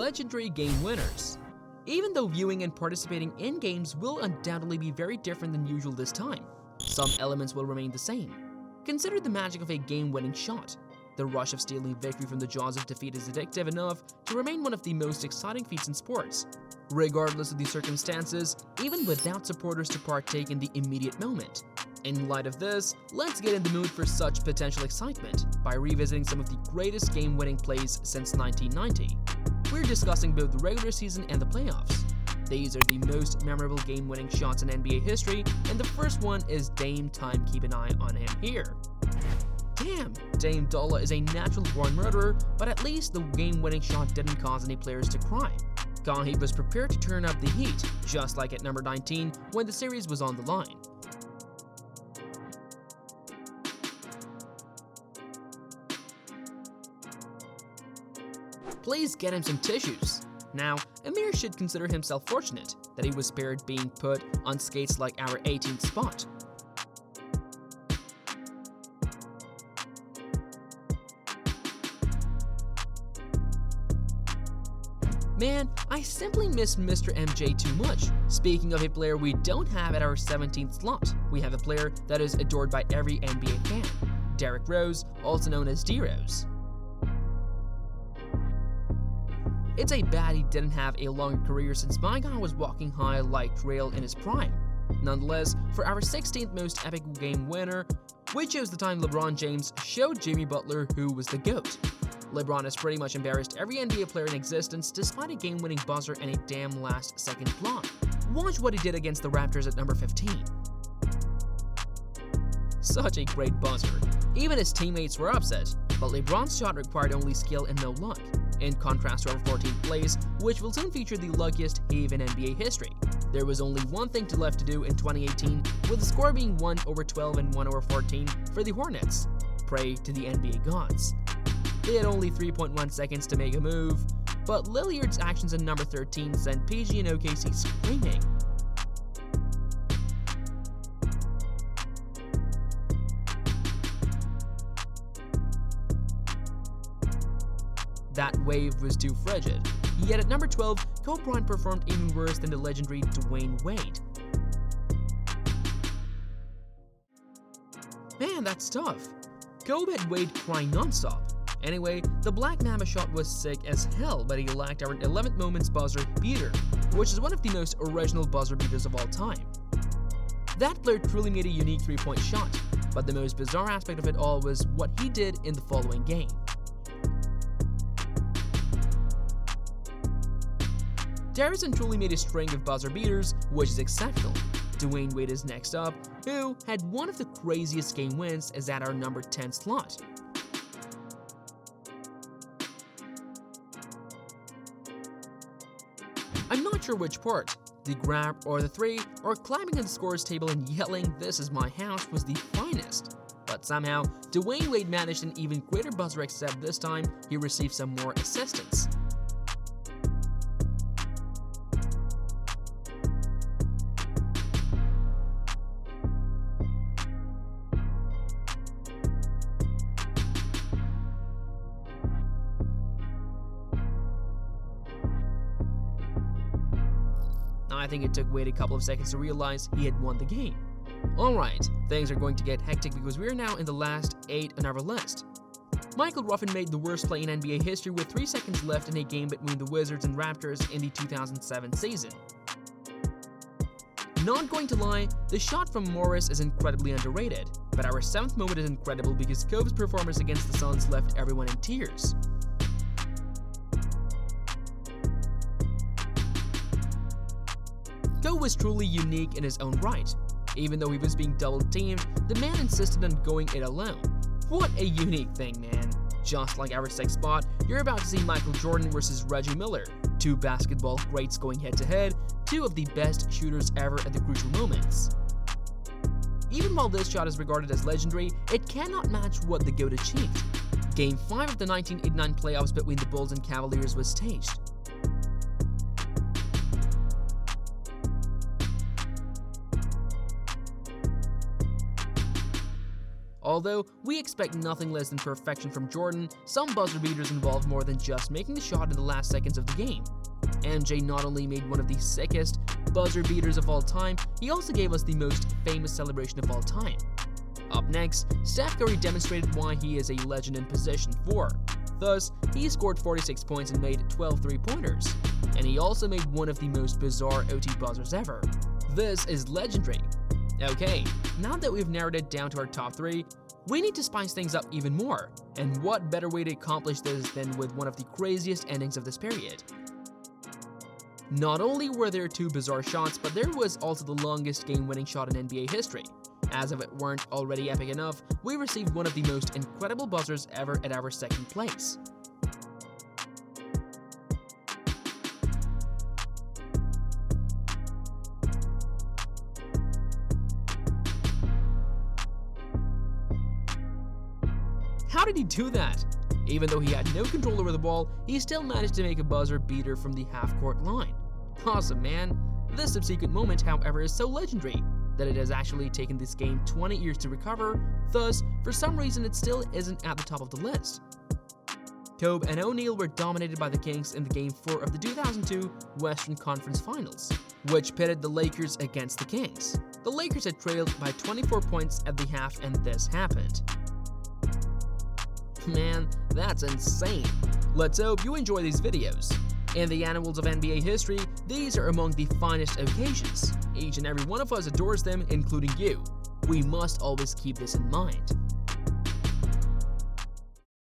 legendary game winners. Even though viewing and participating in games will undoubtedly be very different than usual this time, some elements will remain the same. Consider the magic of a game-winning shot. The rush of stealing victory from the jaws of defeat is addictive enough to remain one of the most exciting feats in sports, regardless of the circumstances, even without supporters to partake in the immediate moment. In light of this, let's get in the mood for such potential excitement by revisiting some of the greatest game-winning plays since 1990. We're discussing both the regular season and the playoffs. These are the most memorable game-winning shots in NBA history, and the first one is Dame Time. Keep an eye on him here. Damn, Dame Dolla is a natural-born murderer, but at least the game-winning shot didn't cause any players to cry. Kahib was prepared to turn up the heat, just like at number 19 when the series was on the line. Please get him some tissues. Now, Amir should consider himself fortunate that he was spared being put on skates like our 18th spot. Man, I simply miss Mr. MJ too much. Speaking of a player we don't have at our 17th slot, we have a player that is adored by every NBA fan, Derrick Rose, also known as D-Rose. It's a bad he didn't have a long career since my guy was walking high like trail in his prime. Nonetheless, for our 16th most epic game winner, we chose the time LeBron James showed Jimmy Butler who was the GOAT. LeBron has pretty much embarrassed every NBA player in existence despite a game-winning buzzer and a damn last-second block. Watch what he did against the Raptors at number 15. Such a great buzzer. Even his teammates were upset, but LeBron's shot required only skill and no luck, in contrast to our 14th place, which will soon feature the luckiest heave in NBA history. There was only one thing left to do in 2018, with the score being 1/12 and 1/14 for the Hornets. Pray to the NBA gods. They had only 3.1 seconds to make a move, but Lilliard's actions in number 13 sent PG and OKC screaming. That wave was too frigid. Yet at number 12, Kobe Bryant performed even worse than the legendary Dwayne Wade. Man, that's tough. Kobe had Wade crying non-stop. Anyway, the Black Mamba shot was sick as hell, but he lacked our 11th moments buzzer beater, which is one of the most original buzzer beaters of all time. That player truly made a unique three-point shot, but the most bizarre aspect of it all was what he did in the following game. Darrison truly made a string of buzzer beaters, which is exceptional. Dwayne Wade is next up, who had one of the craziest game wins as at our number 10 slot. I'm not sure which part, the grab or the three, or climbing on the scores table and yelling "This is my house" was the finest. But somehow, Dwayne Wade managed an even greater buzzer, except this time he received some more assistance. I think it took Wade a couple of seconds to realize he had won the game. Alright, things are going to get hectic because we are now in the last 8 on our list. Michael Ruffin made the worst play in NBA history with 3 seconds left in a game between the Wizards and Raptors in the 2007 season. Not going to lie, the shot from Morris is incredibly underrated, but our 7th moment is incredible because Kobe's performance against the Suns left everyone in tears. Kobe was truly unique in his own right. Even though he was being double-teamed, the man insisted on going it alone. What a unique thing, man. Just like our 6th spot, you're about to see Michael Jordan versus Reggie Miller, 2 basketball greats going head-to-head, 2 of the best shooters ever at the crucial moments. Even while this shot is regarded as legendary, it cannot match what the GOAT achieved. Game 5 of the 1989 playoffs between the Bulls and Cavaliers was staged. Although we expect nothing less than perfection from Jordan, some buzzer beaters involve more than just making the shot in the last seconds of the game. MJ not only made one of the sickest buzzer beaters of all time, he also gave us the most famous celebration of all time. Up next, Steph Curry demonstrated why he is a legend in possession 4. Thus, he scored 46 points and made 12 three-pointers. And he also made one of the most bizarre OT buzzers ever. This is legendary. Okay, now that we've narrowed it down to our top 3, we need to spice things up even more. And what better way to accomplish this than with one of the craziest endings of this period? Not only were there 2 bizarre shots, but there was also the longest game-winning shot in NBA history. As if it weren't already epic enough, we received one of the most incredible buzzers ever at our second place. How did he do that? Even though he had no control over the ball, he still managed to make a buzzer beater from the half-court line. Awesome, man. This subsequent moment, however, is so legendary that it has actually taken this game 20 years to recover, thus, for some reason it still isn't at the top of the list. Kobe and O'Neal were dominated by the Kings in the Game 4 of the 2002 Western Conference Finals, which pitted the Lakers against the Kings. The Lakers had trailed by 24 points at the half and this happened. Man, that's insane. Let's hope you enjoy these videos. In the annals of NBA history, these are among the finest occasions. Each and every one of us adores them, including you. We must always keep this in mind.